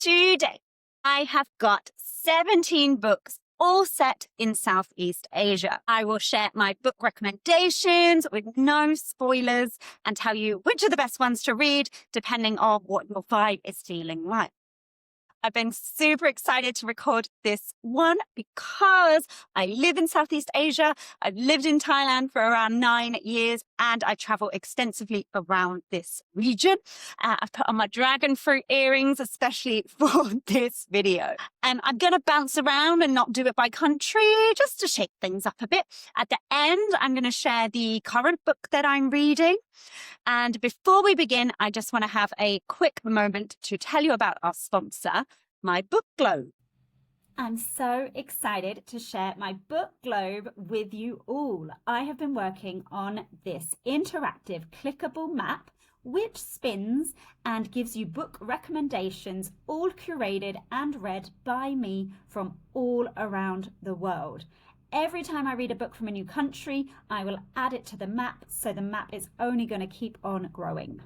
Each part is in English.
Today, I have got 17 books all set in Southeast Asia. I will share my book recommendations with no spoilers and tell you which are the best ones to read depending on what your vibe is feeling like. I've been super excited to record this one because I live in Southeast Asia. I've lived in Thailand for around 9 years and I travel extensively around this region. I've put on my dragon fruit earrings, especially for this video. I'm going to bounce around and not do it by country, just to shake things up a bit. At the end, I'm going to share the current book that I'm reading. And before we begin, I just want to have a quick moment to tell you about our sponsor, My Book Globe. I'm so excited to share my book globe with you all. I have been working on this interactive clickable map which spins and gives you book recommendations, all curated and read by me from all around the world. Every time I read a book from a new country, I will add it to the map, so the map is only going to keep on growing.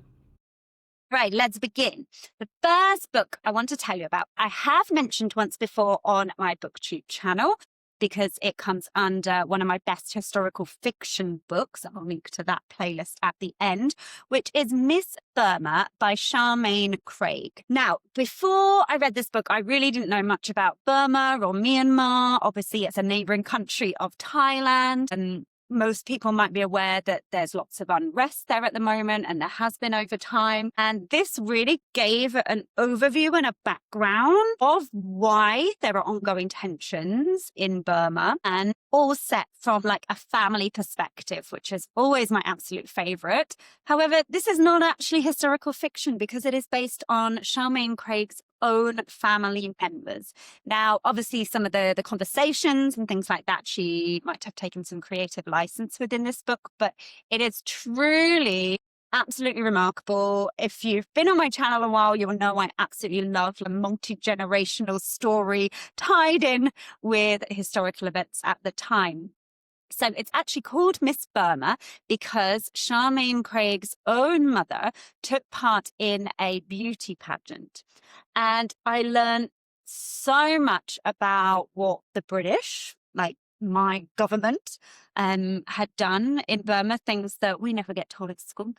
Right, let's begin. The first book I want to tell you about, I have mentioned once before on my BookTube channel, because it comes under one of my best historical fiction books. I'll link to that playlist at the end, which is Miss Burma by Charmaine Craig. Now, before I read this book, I really didn't know much about Burma or Myanmar. Obviously, it's a neighboring country of Thailand, and most people might be aware that there's lots of unrest there at the moment, and there has been over time. And this really gave an overview and a background of why there are ongoing tensions in Burma, and all set from like a family perspective, which is always my absolute favorite. However, this is not actually historical fiction because it is based on Charmaine Craig's own family members. Now, obviously, some of the conversations and things like that, she might have taken some creative license within this book, but it is truly absolutely remarkable. If you've been on my channel a while, you'll know I absolutely love a multi-generational story tied in with historical events at the time. So it's actually called Miss Burma because Charmaine Craig's own mother took part in a beauty pageant. And I learned so much about what the British, like my government, had done in Burma, things that we never get told at school,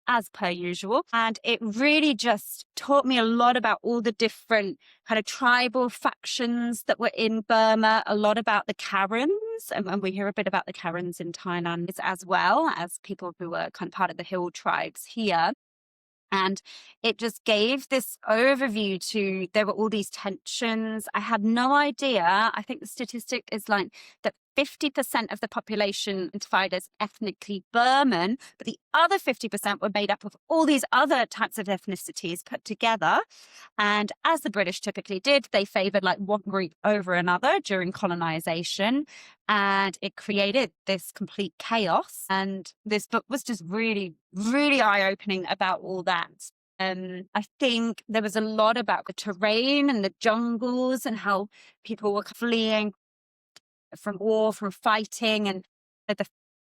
as per usual. And it really just taught me a lot about all the different kind of tribal factions that were in Burma, a lot about the Karens, and we hear a bit about the Karens in Thailand as well as people who were kind of part of the hill tribes here. And it just gave this overview to, there were all these tensions. I had no idea. I think the statistic is like that 50% of the population identified as ethnically Burman, but the other 50% were made up of all these other types of ethnicities put together. And as the British typically did, they favored like one group over another during colonization. And it created this complete chaos. And this book was just really, really eye-opening about all that. I think there was a lot about the terrain and the jungles and how people were fleeing from war, from fighting, and the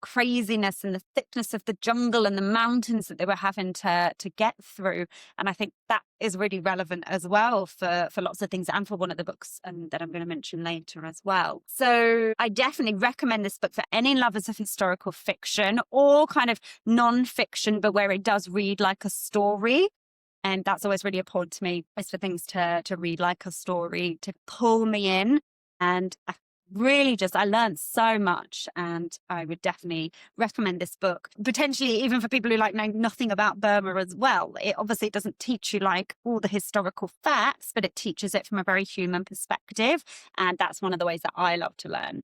craziness and the thickness of the jungle and the mountains that they were having to get through. And I think that is really relevant as well for lots of things and for one of the books that I'm going to mention later as well. So I definitely recommend this book for any lovers of historical fiction or kind of non-fiction, but where it does read like a story. And that's always really important to me, is for things to read like a story, to pull me in. And really I learned so much, and I would definitely recommend this book, potentially even for people who like know nothing about Burma as well. It obviously doesn't teach you like all the historical facts, but it teaches it from a very human perspective. And that's one of the ways that I love to learn.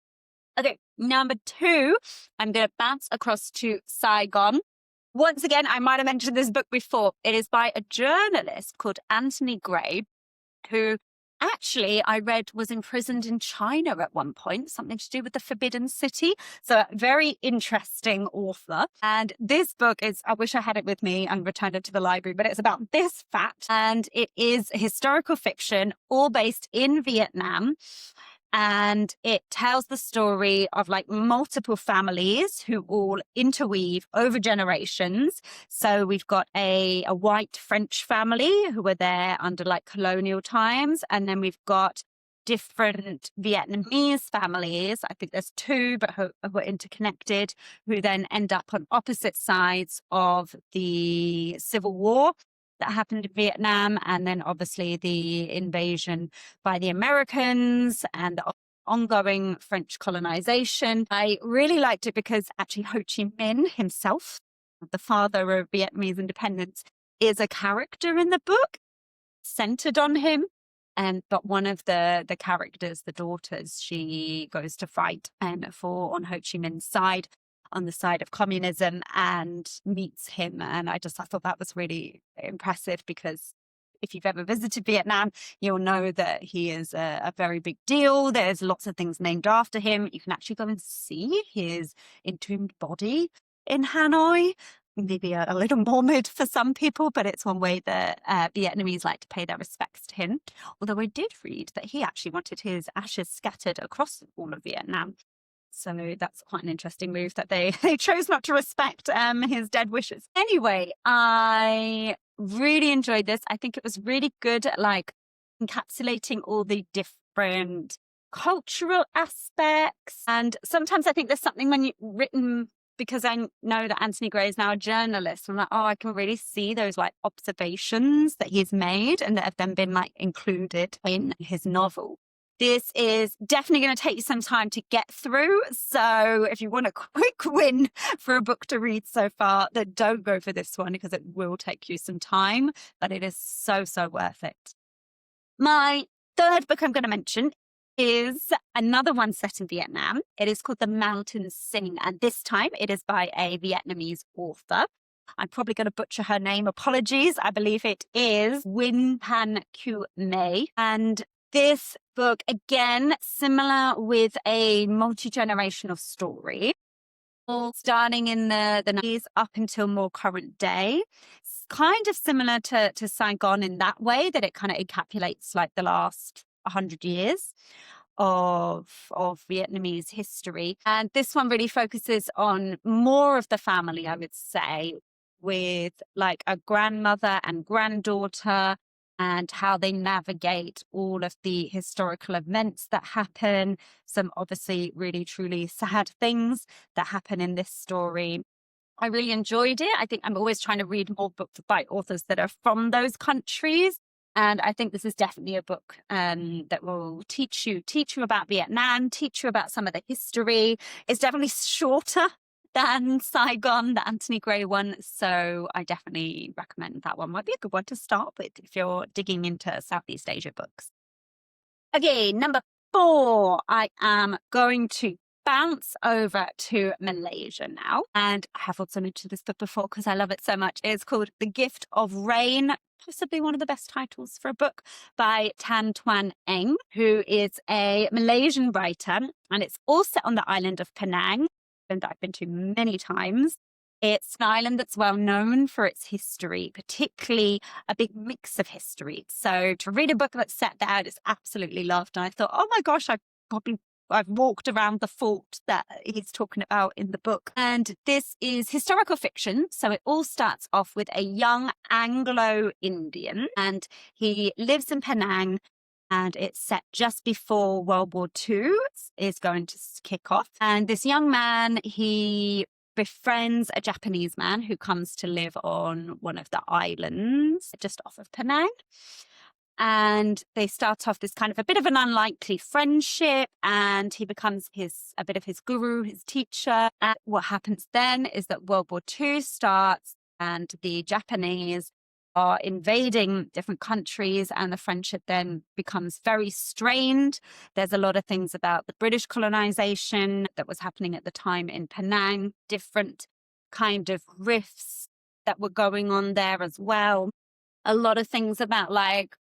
Okay, number 2, I'm going to bounce across to Saigon. Once again, I might have mentioned this book before. It is by a journalist called Anthony Gray, who actually I read was imprisoned in China at one point, something to do with the Forbidden City. So a very interesting author. And this book is, I wish I had it with me and returned it to the library, but it's about this fact. And it is historical fiction, all based in Vietnam. And it tells the story of like multiple families who all interweave over generations. So we've got a white French family who were there under like colonial times. And then we've got different Vietnamese families. I think there's two, but who are interconnected, who then end up on opposite sides of the Civil War that happened in Vietnam, and then obviously the invasion by the Americans and the ongoing French colonization. I really liked it because actually Ho Chi Minh himself, the father of Vietnamese independence, is a character in the book, centered on him. But one of the characters, the daughters, she goes to fight for on Ho Chi Minh's side, on the side of communism, and meets him. And I thought that was really impressive, because if you've ever visited Vietnam, you'll know that he is a very big deal. There's lots of things named after him. You can actually go and see his entombed body in Hanoi. Maybe a little morbid for some people, but it's one way that Vietnamese like to pay their respects to him. Although I did read that he actually wanted his ashes scattered across all of Vietnam. So that's quite an interesting move, that they chose not to respect his dead wishes. Anyway, I really enjoyed this. I think it was really good at like encapsulating all the different cultural aspects. And sometimes I think there's something when you've written, because I know that Anthony Gray is now a journalist, I'm like, oh, I can really see those like observations that he's made and that have then been like included in his novel. This is definitely going to take you some time to get through. So if you want a quick win for a book to read so far, then don't go for this one, because it will take you some time, but it is so, so worth it. My third book I'm going to mention is another one set in Vietnam. It is called The Mountains Sing, and this time it is by a Vietnamese author. I'm probably going to butcher her name. Apologies. I believe it is Win Pan Q May. And this book, again, similar with a multi-generational story, starting in the 90s up until more current day. It's kind of similar to Saigon in that way, that it kind of encapsulates like the last 100 years of Vietnamese history. And this one really focuses on more of the family, I would say, with like a grandmother and granddaughter, and how they navigate all of the historical events that happen. Some obviously really, truly sad things that happen in this story. I really enjoyed it. I think I'm always trying to read more books by authors that are from those countries. And I think this is definitely a book that will teach you about Vietnam, teach you about some of the history. It's definitely shorter than Saigon, the Anthony Gray one. So I definitely recommend that one. Might be a good one to start with if you're digging into Southeast Asia books. Okay, number 4, I am going to bounce over to Malaysia now. And I have also mentioned this book before because I love it so much. It's called The Gift of Rain, possibly one of the best titles for a book, by Tan Tuan Eng, who is a Malaysian writer. And it's all set on the island of Penang, that I've been to many times. It's an island that's well known for its history, particularly a big mix of history. So to read a book that's set there, I just absolutely loved. And I thought, oh my gosh, I've walked around the fort that he's talking about in the book. And this is historical fiction. So it all starts off with a young Anglo-Indian, and he lives in Penang. And it's set just before World War II is going to kick off. And this young man, he befriends a Japanese man who comes to live on one of the islands just off of Penang. And they start off this kind of a bit of an unlikely friendship, and he becomes a bit of his guru, his teacher. And what happens then is that World War II starts, and the Japanese are invading different countries, and the friendship then becomes very strained. There's a lot of things about the British colonization that was happening at the time in Penang, different kind of rifts that were going on there as well. A lot of things about like,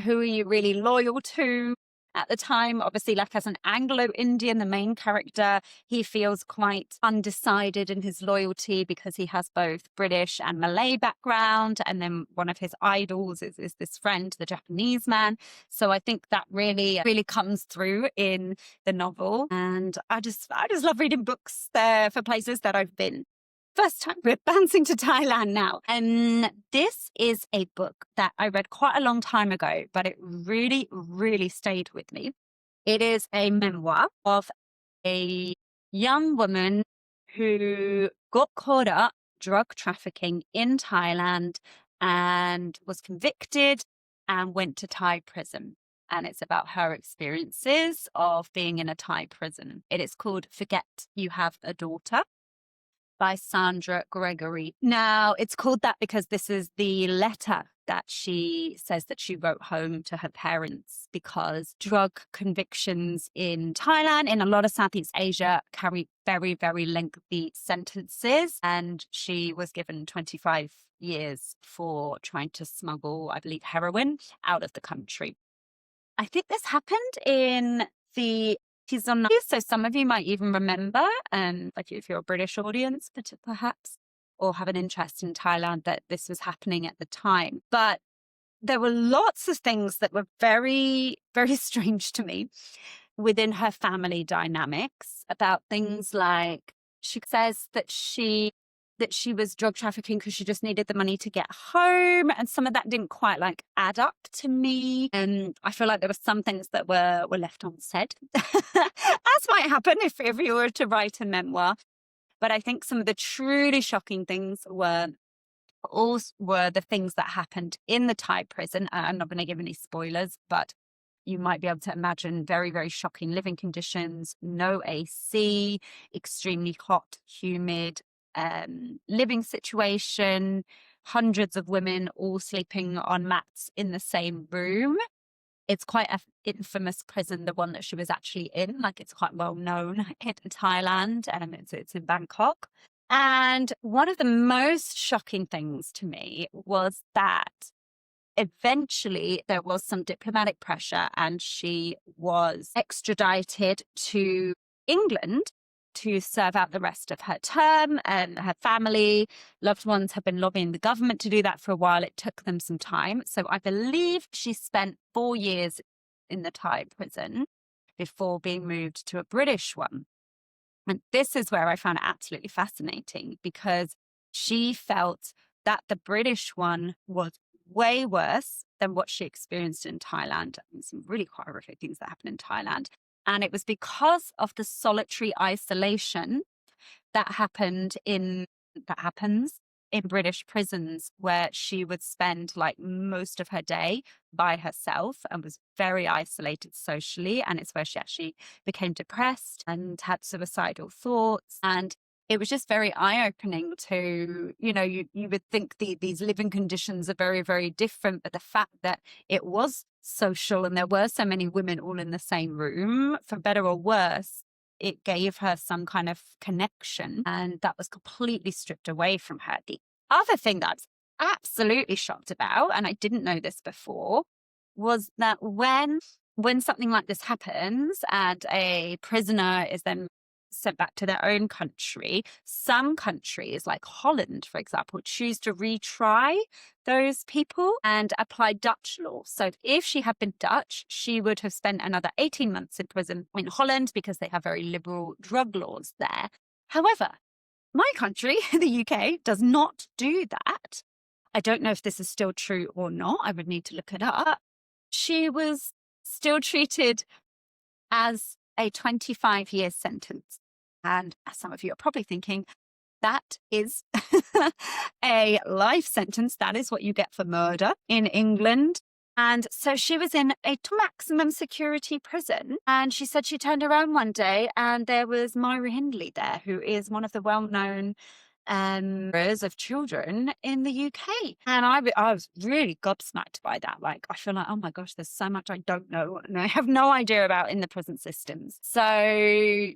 who are you really loyal to? at the time. Obviously, like as an Anglo-Indian, the main character, he feels quite undecided in his loyalty because he has both British and Malay background. And then one of his idols is this friend, the Japanese man. So I think that really comes through in the novel. And I just love reading books there for places that I've been. First time we're bouncing to Thailand now. And this is a book that I read quite a long time ago, but it really stayed with me. It is a memoir of a young woman who got caught up drug trafficking in Thailand and was convicted and went to Thai prison. And it's about her experiences of being in a Thai prison. It is called Forget You Have a Daughter by Sandra Gregory. Now, it's called that because this is the letter that she says that she wrote home to her parents, because drug convictions in Thailand, in a lot of Southeast Asia, carry very lengthy sentences. And she was given 25 years for trying to smuggle, I believe, heroin out of the country. I think this happened in the so some of you might even remember, like if you're a British audience, perhaps, or have an interest in Thailand, that this was happening at the time. But there were lots of things that were very strange to me within her family dynamics, about things like, she says that she was drug trafficking because she just needed the money to get home. And some of that didn't quite like add up to me. And I feel like there were some things that were left unsaid, as might happen if you were to write a memoir. But I think some of the truly shocking things were the things that happened in the Thai prison. I'm not going to give any spoilers, but you might be able to imagine very shocking living conditions, no AC, extremely hot, humid, living situation, hundreds of women all sleeping on mats in the same room. It's quite an infamous prison, the one that she was actually in. Like, it's quite well known in Thailand, and it's in Bangkok. And one of the most shocking things to me was that eventually there was some diplomatic pressure and she was extradited to England to serve out the rest of her term. And her family, loved ones, have been lobbying the government to do that for a while. It took them some time. So I believe she spent 4 years in the Thai prison before being moved to a British one. And this is where I found it absolutely fascinating, because she felt that the British one was way worse than what she experienced in Thailand. Some really quite horrific things that happened in Thailand. And it was because of the solitary isolation that happens in British prisons, where she would spend like most of her day by herself and was very isolated socially. And it's where she actually became depressed and had suicidal thoughts. And it was just very eye-opening to, you would think these living conditions are very different, but the fact that it was social and there were so many women all in the same room, for better or worse, it gave her some kind of connection, and that was completely stripped away from her. The other thing that I was absolutely shocked about, and I didn't know this before, was that when something like this happens and a prisoner is then sent back to their own country, some countries like Holland, for example, choose to retry those people and apply Dutch law. So if she had been Dutch, she would have spent another 18 months in prison in Holland, because they have very liberal drug laws there. However, my country, the UK, does not do that. I don't know if this is still true or not. I would need to look it up. She was still treated as a 25-year sentence. And as some of you are probably thinking, that is a life sentence. That is what you get for murder in England. And so she was in a maximum security prison. And she said she turned around one day and there was Myra Hindley there, who is one of the well-known of children in the UK. And I was really gobsmacked by that. Like, I feel like, oh my gosh, there's so much I don't know and I have no idea about in the prison systems. So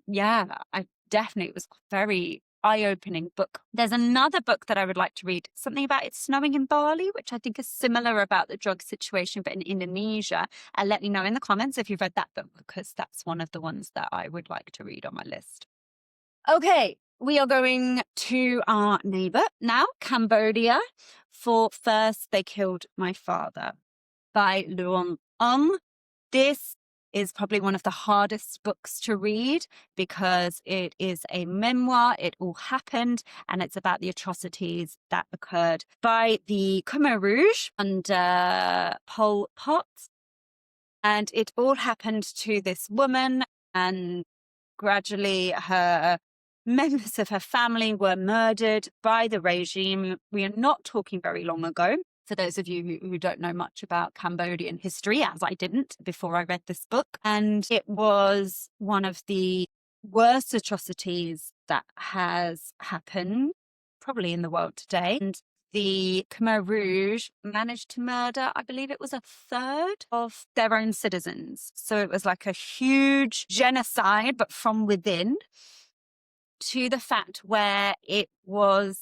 yeah, I definitely was very eye-opening book. There's another book that I would like to read, something about it snowing in Bali, which I think is similar about the drug situation, but in Indonesia. And let me know in the comments if you've read that book, because that's one of the ones that I would like to read on my list. Okay, we are going to our neighbor now, Cambodia, for First They Killed My Father by Luong Ong. This is probably one of the hardest books to read because it is a memoir. It all happened, and it's about the atrocities that occurred by the Khmer Rouge under Pol Pot. And it all happened to this woman, and gradually her members of her family were murdered by the regime. We are not talking very long ago. For those of you who don't know much about Cambodian history, as I didn't before I read this book. And it was one of the worst atrocities that has happened probably in the world today. And the Khmer Rouge managed to murder, I believe it was a third of their own citizens. So it was like a huge genocide, but from within, to the fact where it was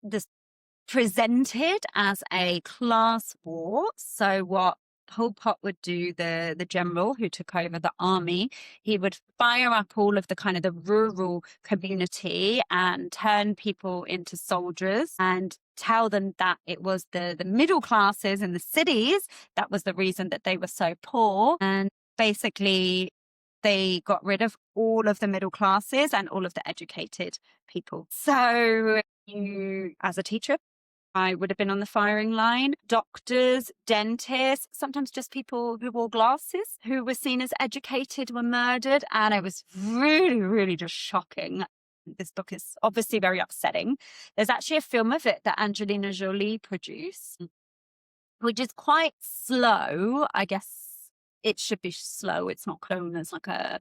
this presented as a class war. So what Pol Pot would do, the general who took over the army, he would fire up all of the kind of the rural community and turn people into soldiers and tell them that it was the middle classes in the cities that was the reason that they were so poor. And basically they got rid of all of the middle classes and all of the educated people. So you, as a teacher, I would have been on the firing line. Doctors, dentists, sometimes just people who wore glasses, who were seen as educated, were murdered. And it was really, really just shocking. This book is obviously very upsetting. There's actually a film of it that Angelina Jolie produced, which is quite slow. I guess it should be slow. It's not known as like a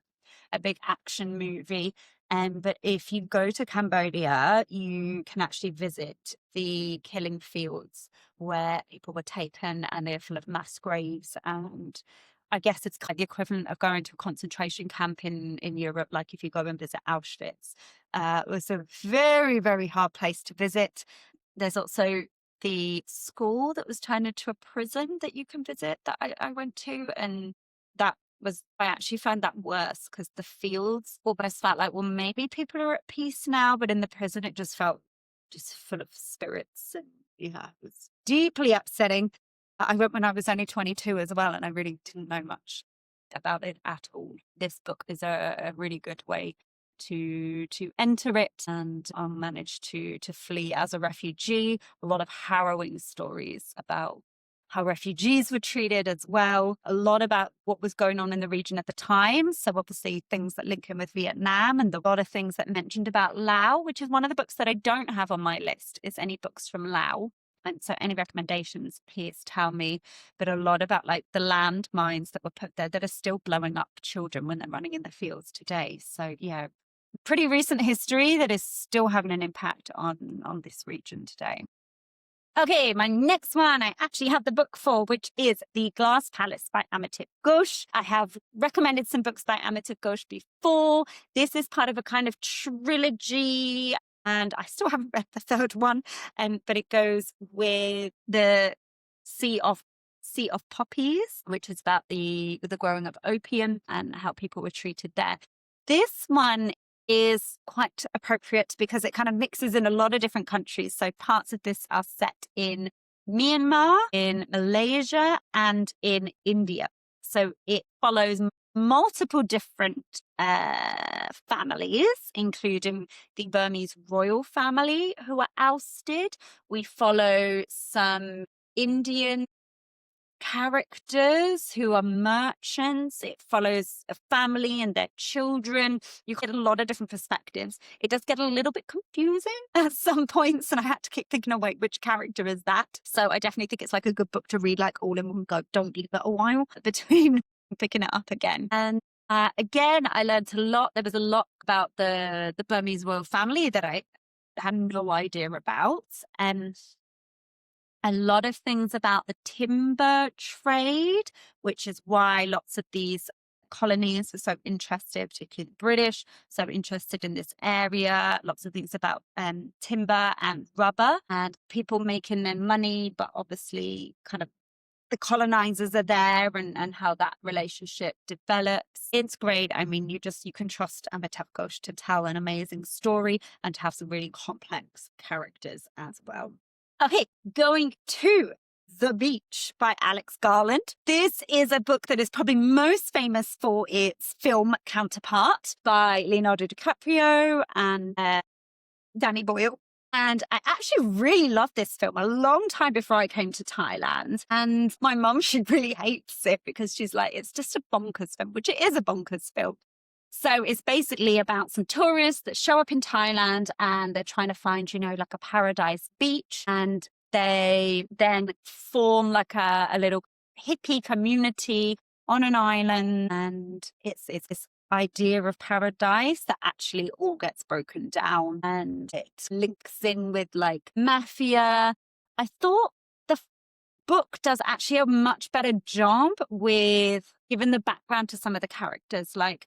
big action movie. But if you go to Cambodia, you can actually visit the killing fields where people were taken, and they're full of mass graves. And I guess it's kind of the equivalent of going to a concentration camp in Europe, like if you go and visit Auschwitz. It was a very, very hard place to visit. There's also the school that was turned into a prison that you can visit that I went to, and I actually found that worse because the fields almost felt like, well, maybe people are at peace now, but in the prison it just felt just full of spirits. And yeah, it was deeply upsetting. I went when I was only 22 as well, and I really didn't know much about it at all. This book is a really good way to enter it, and manage to flee as a refugee. A lot of harrowing stories about how refugees were treated as well, a lot about what was going on in the region at the time. So obviously things that link in with Vietnam, and a lot of things that mentioned about Laos, which is one of the books that I don't have on my list, is any books from Laos. And so any recommendations, please tell me. But a lot about like the land mines that were put there that are still blowing up children when they're running in the fields today. So yeah, pretty recent history that is still having an impact on this region today. Okay, my next one I actually have the book for, which is The Glass Palace by Amita Ghosh. I have recommended some books by Amita Ghosh before. This is part of a kind of trilogy, and I still haven't read the third one, but it goes with the Sea of Poppies, which is about the growing of opium and how people were treated there. This one is quite appropriate because it kind of mixes in a lot of different countries. So parts of this are set in Myanmar, in Malaysia, and in India. So it follows multiple different families, including the Burmese royal family who were ousted. We follow some Indian characters who are merchants. It follows a family and their children. You get a lot of different perspectives. It does get a little bit confusing at some points, and I had to keep thinking, oh wait, which character is that? So I definitely think it's like a good book to read like all in one go. Don't leave it a while between picking it up again. And again, I learned a lot. There was a lot about the Burmese royal family that I had no idea about. And a lot of things about the timber trade, which is why lots of these colonies were so interested, particularly the British, so interested in this area. Lots of things about timber and rubber and people making their money, but obviously kind of the colonizers are there and how that relationship develops. It's great. I mean, you can trust Amitav Ghosh to tell an amazing story and to have some really complex characters as well. Okay, going to The Beach by Alex Garland. This is a book that is probably most famous for its film counterpart by Leonardo DiCaprio and Danny Boyle. And I actually really loved this film a long time before I came to Thailand. And my mum, she really hates it because she's like, it's just a bonkers film, which it is a bonkers film. So it's basically about some tourists that show up in Thailand and they're trying to find, like a paradise beach. And they then form like a little hippie community on an island. And it's this idea of paradise that actually all gets broken down and it links in with like mafia. I thought the book does actually a much better job with giving the background to some of the characters. Like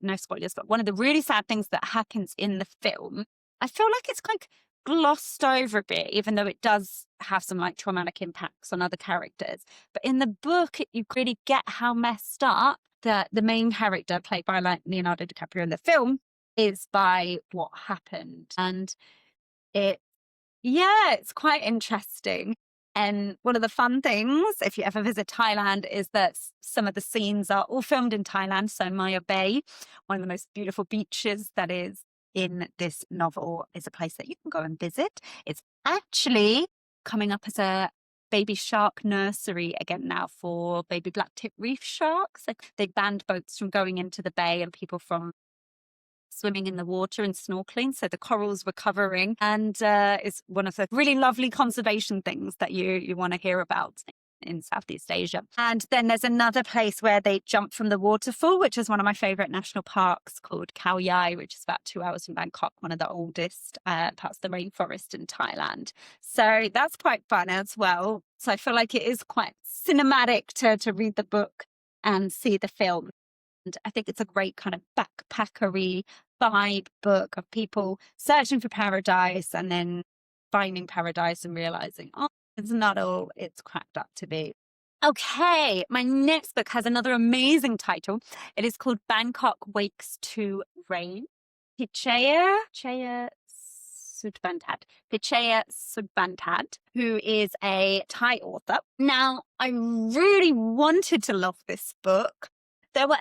no spoilers, but one of the really sad things that happens in the film, I feel like it's like glossed over a bit, even though it does have some like traumatic impacts on other characters. But in the book, you really get how messed up that the main character played by like Leonardo DiCaprio in the film is by what happened. And it's quite interesting. And one of the fun things, if you ever visit Thailand, is that some of the scenes are all filmed in Thailand. So Maya Bay, one of the most beautiful beaches that is in this novel, is a place that you can go and visit. It's actually coming up as a baby shark nursery again now for baby black-tip reef sharks. They banned boats from going into the bay and people from swimming in the water and snorkeling. So the corals were recovering, and it's one of the really lovely conservation things that you want to hear about in Southeast Asia. And then there's another place where they jump from the waterfall, which is one of my favorite national parks, called Khao Yai, which is about 2 hours from Bangkok, one of the oldest parts of the rainforest in Thailand. So that's quite fun as well. So I feel like it is quite cinematic to read the book and see the film. And I think it's a great kind of backpackery vibe book of people searching for paradise and then finding paradise and realizing, oh, it's not all it's cracked up to be. Okay, my next book has another amazing title. It is called Bangkok Wakes to Rain. Pichaya Sudbantad, who is a Thai author. Now, I really wanted to love this book. There were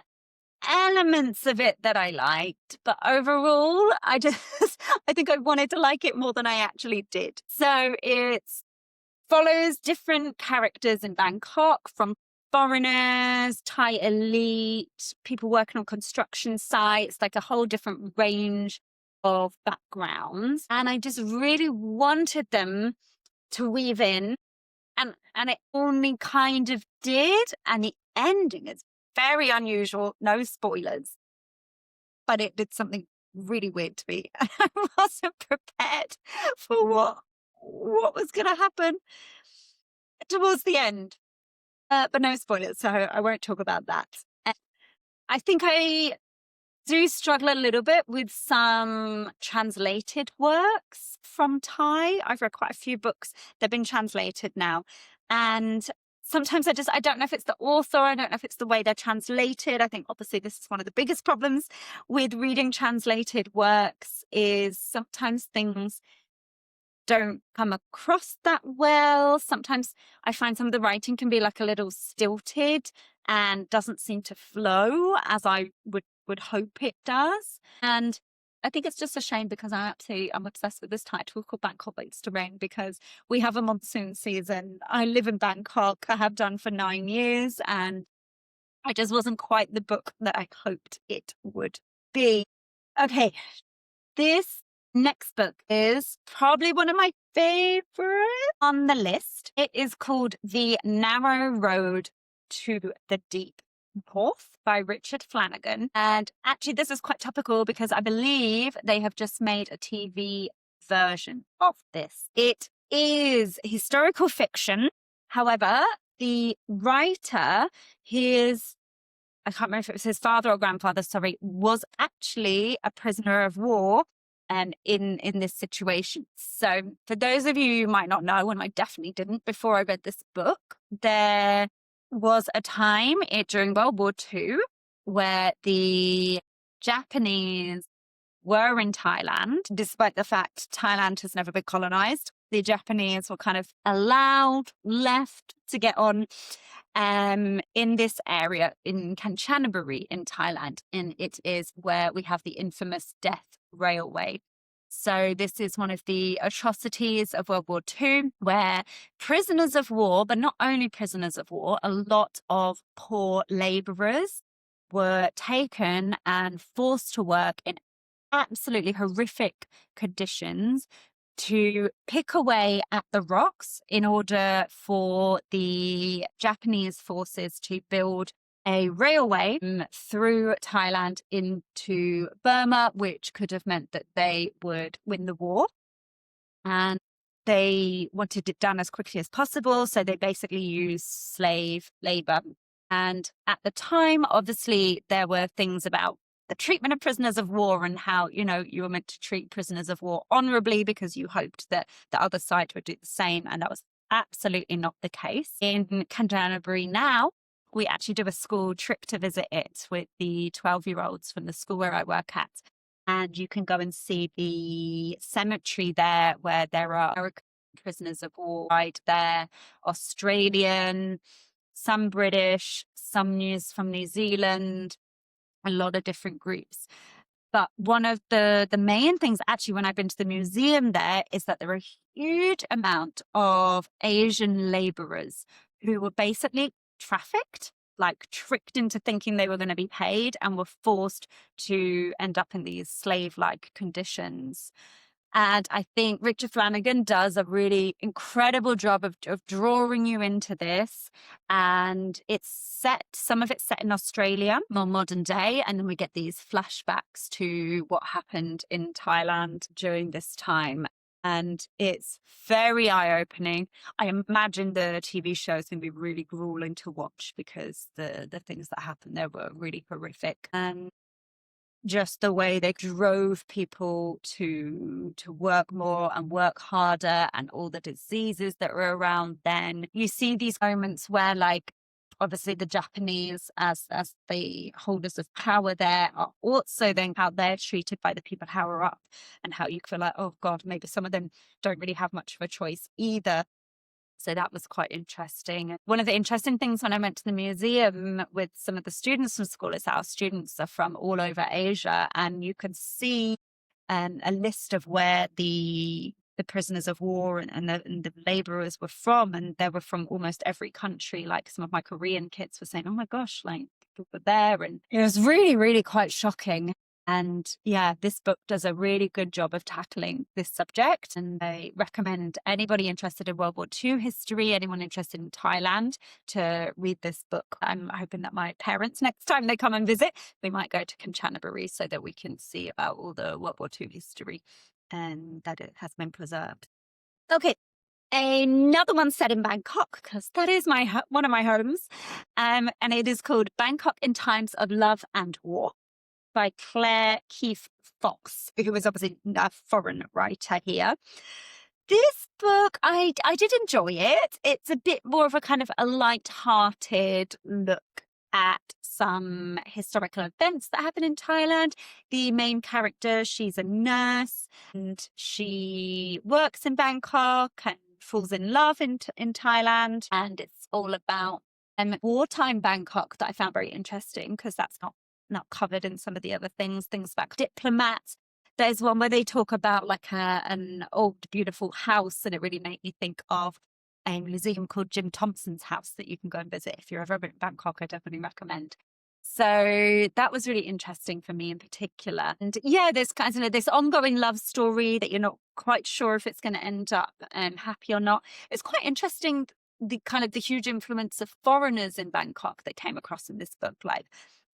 elements of it that I liked, but overall, I think I wanted to like it more than I actually did. So it follows different characters in Bangkok, from foreigners, Thai elite, people working on construction sites, like a whole different range of backgrounds. And I just really wanted them to weave in, and it only kind of did. And the ending is very unusual, no spoilers, but it did something really weird to me. I wasn't prepared for what was going to happen towards the end. But no spoilers, so I won't talk about that. I think I do struggle a little bit with some translated works from Thai. I've read quite a few books that have been translated now. And sometimes I don't know if it's the author, I don't know if it's the way they're translated. I think obviously this is one of the biggest problems with reading translated works, is sometimes things don't come across that well. Sometimes I find some of the writing can be like a little stilted and doesn't seem to flow as I would hope it does. And I think it's just a shame, because I'm obsessed with this title called Bangkok Wakes to Rain, because we have a monsoon season. I live in Bangkok. I have done for 9 years, and I just wasn't quite the book that I hoped it would be. Okay, this next book is probably one of my favorite on the list. It is called The Narrow Road to the Deep North by Richard Flanagan. And actually, this is quite topical because I believe they have just made a TV version of this. It is historical fiction. However, the writer, his I can't remember if it was his father or grandfather, sorry, was actually a prisoner of war in this situation. So for those of you who might not know, and I definitely didn't before I read this book, there was a time during World War II where the Japanese were in Thailand, despite the fact Thailand has never been colonized. The Japanese were kind of left to get on in this area in Kanchanaburi in Thailand. And it is where we have the infamous Death Railway. So this is one of the atrocities of World War II, where prisoners of war, but not only prisoners of war, a lot of poor laborers were taken and forced to work in absolutely horrific conditions to pick away at the rocks in order for the Japanese forces to build a railway through Thailand into Burma, which could have meant that they would win the war. And they wanted it done as quickly as possible. So they basically used slave labor. And at the time, obviously, there were things about the treatment of prisoners of war and how, you know, you were meant to treat prisoners of war honorably because you hoped that the other side would do the same. And that was absolutely not the case. In Kanchanaburi now, we actually do a school trip to visit it with the 12-year-olds from the school where I work at. And you can go and see the cemetery there where there are American prisoners of war right there, Australian, some British, some from New Zealand, a lot of different groups. But one of the main things actually when I've been to the museum there is that there are a huge amount of Asian laborers who were basically trafficked, like tricked into thinking they were going to be paid and were forced to end up in these slave-like conditions. And I think Richard Flanagan does a really incredible job of drawing you into this. And some of it's set in Australia, more modern day. And then we get these flashbacks to what happened in Thailand during this time. And it's very eye-opening. I imagine the TV show is going to be really grueling to watch because the things that happened there were really horrific. And just the way they drove people to work more and work harder and all the diseases that were around then. You see these moments where, like, obviously the Japanese as the holders of power there are also then how they're treated by the people higher up and how you feel like, oh God, maybe some of them don't really have much of a choice either. So that was quite interesting. One of the interesting things when I went to the museum with some of the students from school is that our students are from all over Asia, and you can see a list of where the prisoners of war and the laborers were from, and they were from almost every country. Like some of my Korean kids were saying, oh my gosh, like people were there. And it was really, really quite shocking. And yeah, this book does a really good job of tackling this subject. And I recommend anybody interested in World War II history, anyone interested in Thailand, to read this book. I'm hoping that my parents, next time they come and visit, we might go to Kanchanaburi so that we can see about all the World War II history and that it has been preserved. Okay. Another one set in Bangkok, because that is one of my homes. And it is called Bangkok in Times of Love and War, by Claire Keith Fox, who is obviously a foreign writer here. This book, I did enjoy it. It's a bit more of a kind of a light-hearted look at some historical events that happen in Thailand. The main character, she's a nurse and she works in Bangkok and falls in love in Thailand. And it's all about wartime Bangkok that I found very interesting because that's not covered in some of the other things about diplomats. There's one where they talk about like an old beautiful house, and it really made me think of a museum called Jim Thompson's house that you can go and visit if you're ever in Bangkok. I definitely recommend. So that was really interesting for me in particular. And yeah, there's kind of this ongoing love story that you're not quite sure if it's going to end up happy or not. It's quite interesting, the huge influence of foreigners in Bangkok that came across in this book, like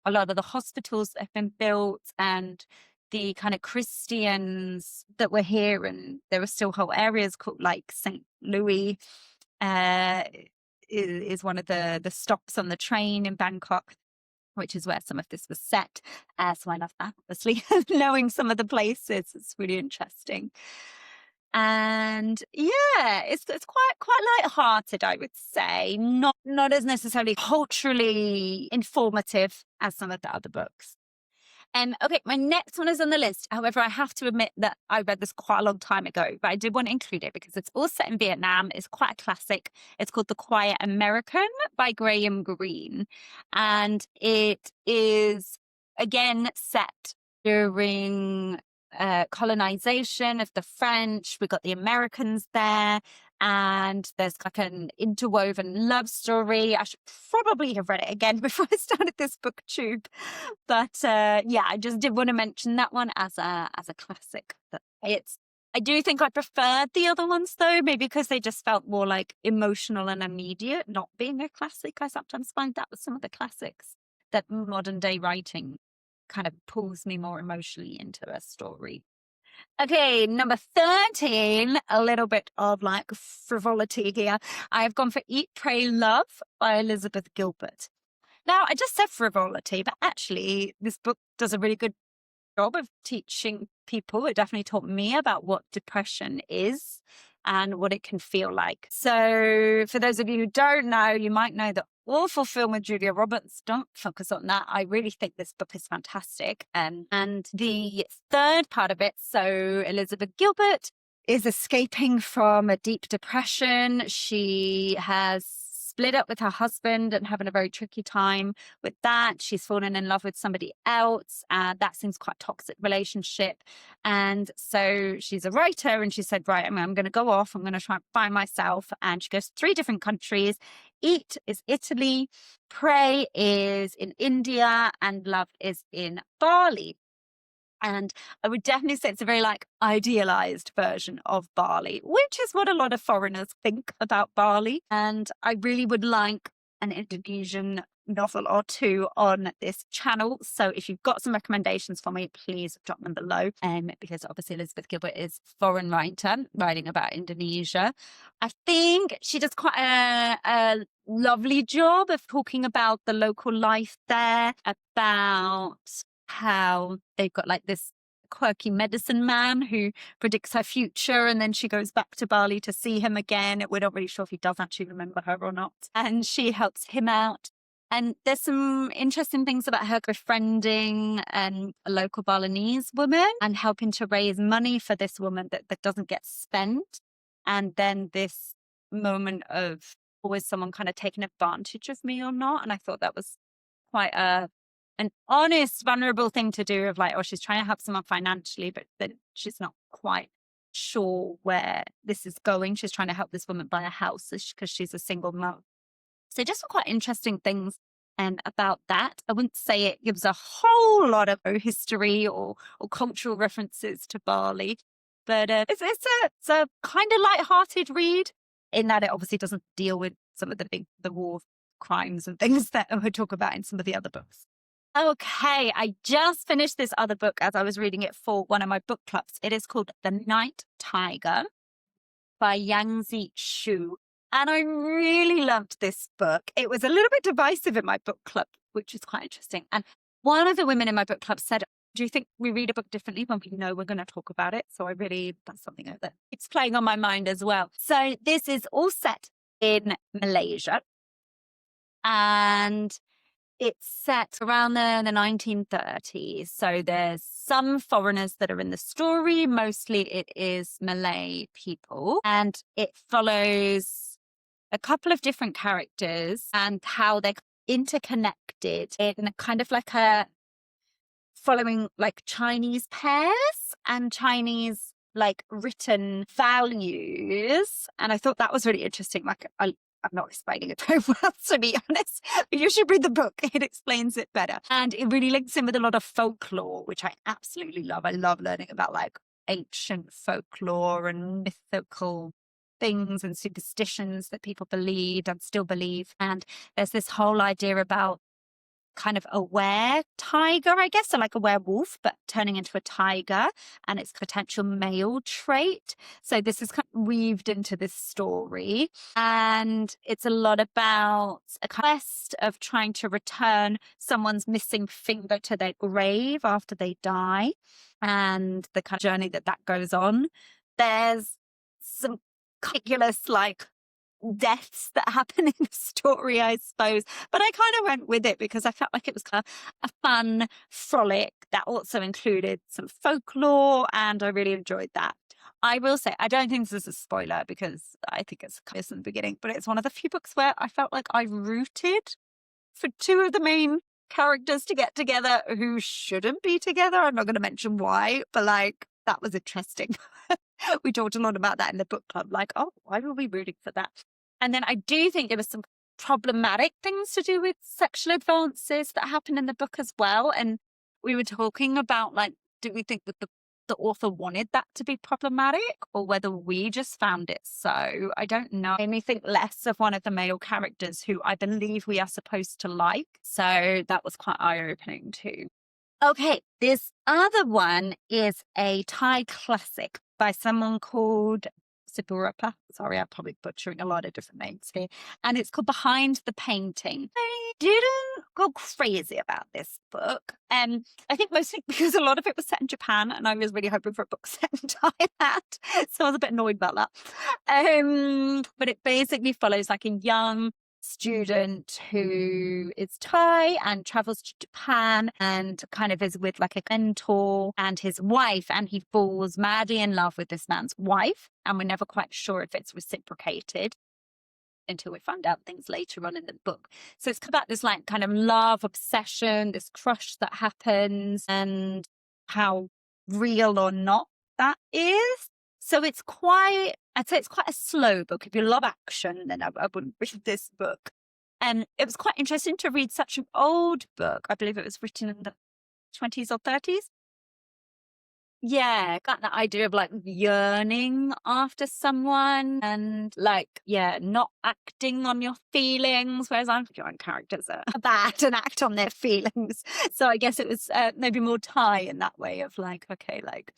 a lot of the hospitals that have been built and the kind of Christians that were here, and there were still whole areas called like St. Louis is one of the stops on the train in Bangkok which is where some of this was set. So I love that, obviously, knowing some of the places. It's really interesting. And yeah, it's quite light-hearted, I would say. Not as necessarily culturally informative as some of the other books. Okay, my next one is on the list. However, I have to admit that I read this quite a long time ago, but I did want to include it because it's all set in Vietnam. It's quite a classic. It's called The Quiet American by Graham Greene. And it is, again, set during colonization of the French. We got the Americans there. And there's like an interwoven love story. I should probably have read it again before I started this booktube, but yeah, I just did want to mention that one as a classic. I do think I preferred the other ones though, maybe because they just felt more like emotional and immediate, not being a classic. I sometimes find that with some of the classics that modern day writing kind of pulls me more emotionally into a story. Okay, number 13, a little bit of like frivolity here. I've gone for Eat, Pray, Love by Elizabeth Gilbert. Now, I just said frivolity, but actually this book does a really good job of teaching people. It definitely taught me about what depression is and what it can feel like. So for those of you who don't know, you might know the awful film with Julia Roberts. Don't focus on that. I really think this book is fantastic. And the third part of it, so Elizabeth Gilbert is escaping from a deep depression. She has split up with her husband and having a very tricky time with that. She's fallen in love with somebody else. That seems quite a toxic relationship. And so she's a writer and she said, right, I'm going to go off. I'm going to try and find myself. And she goes to 3 different countries. Eat is Italy, Pray is in India, and Love is in Bali. And I would definitely say it's a very like idealized version of Bali, which is what a lot of foreigners think about Bali. And I really would like an Indonesian novel or two on this channel. So if you've got some recommendations for me, please drop them below. Because obviously Elizabeth Gilbert is a foreign writer writing about Indonesia. I think she does quite a lovely job of talking about the local life there, about how they've got like this quirky medicine man who predicts her future, and then she goes back to Bali to see him again. We're not really sure if he does actually remember her or not. And she helps him out. And there's some interesting things about her befriending a local Balinese woman and helping to raise money for this woman that doesn't get spent. And then this moment of, was someone kind of taking advantage of me or not? And I thought that was quite an honest, vulnerable thing to do, of like, oh, she's trying to help someone financially, but then she's not quite sure where this is going. She's trying to help this woman buy a house because she's a single mom. So just some quite interesting things about that. I wouldn't say it gives a whole lot of history or cultural references to Bali, but it's a kind of light-hearted read in that it obviously doesn't deal with some of the war crimes and things that we talk about in some of the other books. Okay, I just finished this other book as I was reading it for one of my book clubs. It is called The Night Tiger by Yangzi Shu. And I really loved this book. It was a little bit divisive in my book club, which is quite interesting. And one of the women in my book club said, do you think we read a book differently when we know we're going to talk about it? So that's something that keeps playing on my mind as well. So this is all set in Malaysia. And it's set around the 1930s. So there's some foreigners that are in the story. Mostly it is Malay people. And it follows a couple of different characters and how they're interconnected in a kind of like following like Chinese pairs and Chinese like written values. And I thought that was really interesting. Like I'm not explaining it very well, to be honest. You should read the book. It explains it better. And it really links in with a lot of folklore, which I absolutely love. I love learning about like ancient folklore and mythical things and superstitions that people believed and still believe. And there's this whole idea about kind of a were-tiger, I guess, so like a werewolf, but turning into a tiger, and its potential male trait. So this is kind of weaved into this story, and it's a lot about a quest of trying to return someone's missing finger to their grave after they die, and the kind of journey that goes on. There's some ridiculous, like, deaths that happen in the story, I suppose. But I kind of went with it because I felt like it was kind of a fun frolic that also included some folklore, and I really enjoyed that. I will say, I don't think this is a spoiler because I think it's obvious in the beginning, but it's one of the few books where I felt like I rooted for two of the main characters to get together who shouldn't be together. I'm not going to mention why, but like, that was interesting. We talked a lot about that in the book club, like, oh, why were we rooting for that? And then I do think there was some problematic things to do with sexual advances that happen in the book as well. And we were talking about, like, do we think that the author wanted that to be problematic, or whether we just found it so? I don't know. It made me think less of one of the male characters who I believe we are supposed to like. So that was quite eye-opening too. Okay, this other one is a Thai classic by someone called Siburapa. Sorry, I'm probably butchering a lot of different names here. And it's called Behind the Painting. I didn't go crazy about this book. I think mostly because a lot of it was set in Japan, and I was really hoping for a book set in Thailand. So I was a bit annoyed about that. But it basically follows like a young student who is Thai and travels to Japan and kind of is with like a mentor and his wife, and he falls madly in love with this man's wife, and we're never quite sure if it's reciprocated until we find out things later on in the book. So it's about this like kind of love obsession, this crush that happens, and how real or not that is. So it's quite, I'd say it's quite a slow book. If you love action, then I wouldn't read this book. And it was quite interesting to read such an old book. I believe it was written in the 20s or 30s. Yeah, got that idea of like yearning after someone and like, yeah, not acting on your feelings, whereas I'm feeling characters are bad and act on their feelings. So I guess it was maybe more Thai in that way of like, okay, like,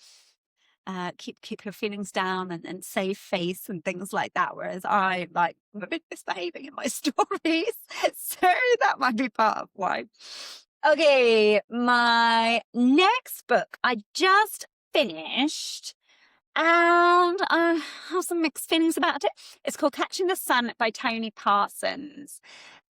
keep your feelings down and save face and things like that. Whereas I like I'm a bit misbehaving in my stories, so that might be part of why. Okay, my next book I just finished, and I have some mixed feelings about it. It's called Catching the Sun by Tony Parsons.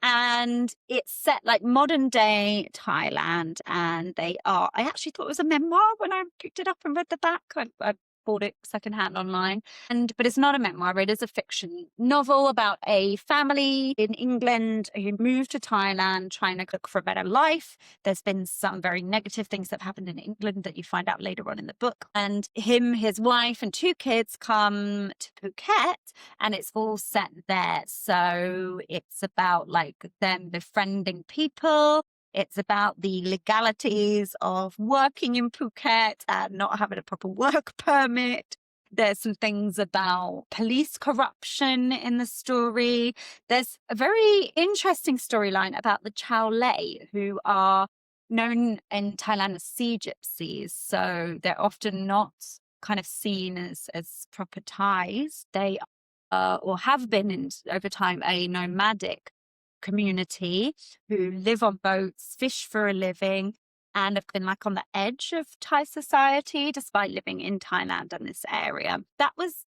And it's set like modern day Thailand, and I actually thought it was a memoir when I picked it up and read the back. I bought it secondhand online, but it's not a memoir. It is a fiction novel about a family in England who moved to Thailand trying to look for a better life. There's been some very negative things that have happened in England that you find out later on in the book. And his wife and two kids come to Phuket, and it's all set there. So it's about like them befriending people. It's about the legalities of working in Phuket and not having a proper work permit. There's some things about police corruption in the story. There's a very interesting storyline about the Chow Lei, who are known in Thailand as sea gypsies. So they're often not kind of seen as proper Thais. They or have been over time a nomadic community who live on boats, fish for a living, and have been like on the edge of Thai society despite living in Thailand and this area.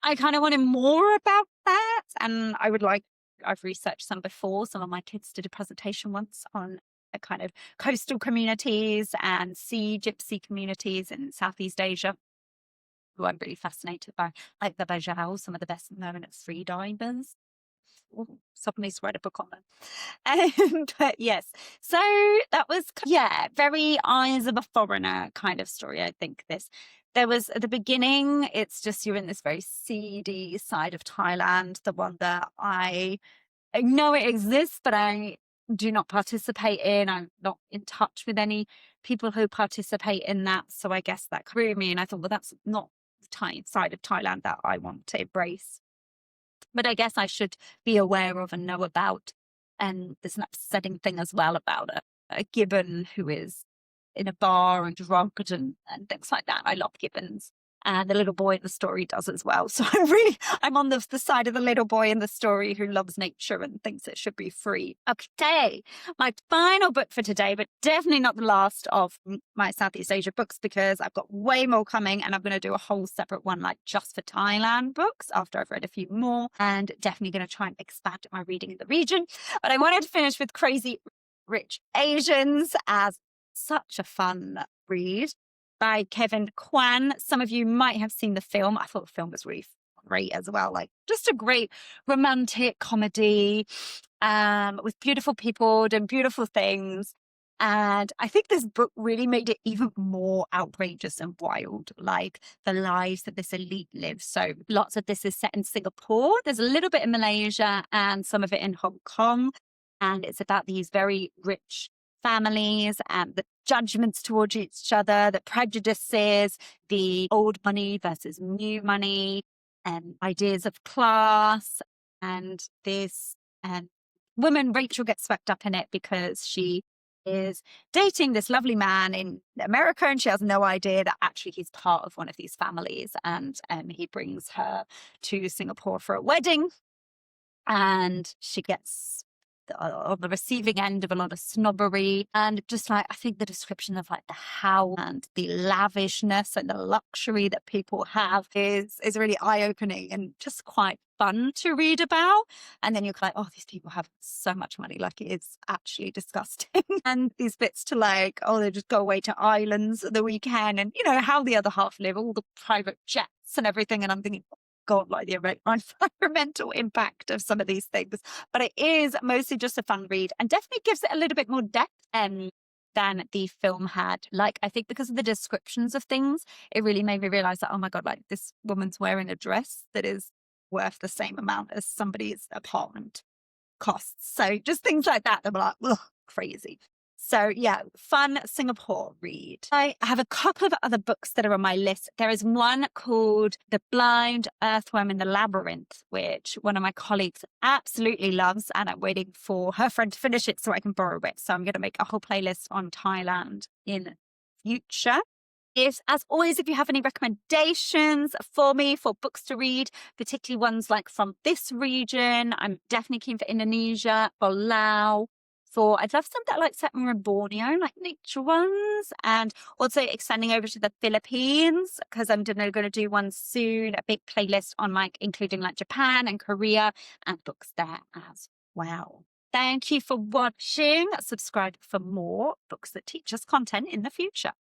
I kind of wanted more about that, and I've researched some before. Some of my kids did a presentation once on a kind of coastal communities and sea gypsy communities in Southeast Asia, who I'm really fascinated by, like the Bajau, some of the best known as free divers. Someone needs to write a book on them. But yes, so that was, very eyes of a foreigner kind of story. I think there was at the beginning, it's just you're in this very seedy side of Thailand, the one that I know it exists, but I do not participate in. I'm not in touch with any people who participate in that. So I guess that grew me, and I thought, well, that's not the side of Thailand that I want to embrace. But I guess I should be aware of and know about. And there's an upsetting thing as well about it. a gibbon who is in a bar and drunk and things like that. I love gibbons. And the little boy in the story does as well. So I'm on the side of the little boy in the story who loves nature and thinks it should be free. Okay, my final book for today, but definitely not the last of my Southeast Asia books, because I've got way more coming, and I'm going to do a whole separate one like just for Thailand books after I've read a few more, and definitely going to try and expand my reading in the region. But I wanted to finish with Crazy Rich Asians as such a fun read by Kevin Kwan. Some of you might have seen the film. I thought the film was really great as well. Like, just a great romantic comedy with beautiful people doing beautiful things. And I think this book really made it even more outrageous and wild, like the lives that this elite lives. So lots of this is set in Singapore. There's a little bit in Malaysia and some of it in Hong Kong. And it's about these very rich families and the judgments towards each other, the prejudices, the old money versus new money, and ideas of class. And this woman, Rachel, gets swept up in it because she is dating this lovely man in America, and she has no idea that actually he's part of one of these families. And he brings her to Singapore for a wedding, and she gets on the receiving end of a lot of snobbery, and just like, I think the description of like the how and the lavishness and the luxury that people have is really eye-opening and just quite fun to read about. And then you're like, oh, these people have so much money, like, it is actually disgusting. And these bits to like, oh, they just go away to islands at the weekend, and you know how the other half live, all the private jets and everything. And I'm thinking, God, like the environmental impact of some of these things. But it is mostly just a fun read, and definitely gives it a little bit more depth than the film had. Like, I think because of the descriptions of things, it really made me realize that, oh my God, like, this woman's wearing a dress that is worth the same amount as somebody's apartment costs. So just things like that were like, ugh, crazy. So yeah, fun Singapore read. I have a couple of other books that are on my list. There is one called The Blind Earthworm in the Labyrinth, which one of my colleagues absolutely loves, and I'm waiting for her friend to finish it so I can borrow it. So I'm going to make a whole playlist on Thailand in future. As always, if you have any recommendations for me for books to read, particularly ones like from this region, I'm definitely keen for Indonesia, for Laos. I'd love some that like set more in Borneo, like nature ones, and also extending over to the Philippines, because I'm going to do one soon, a big playlist on like including like Japan and Korea and books there as well. Thank you for watching. Subscribe for more Books That Teach Us content in the future.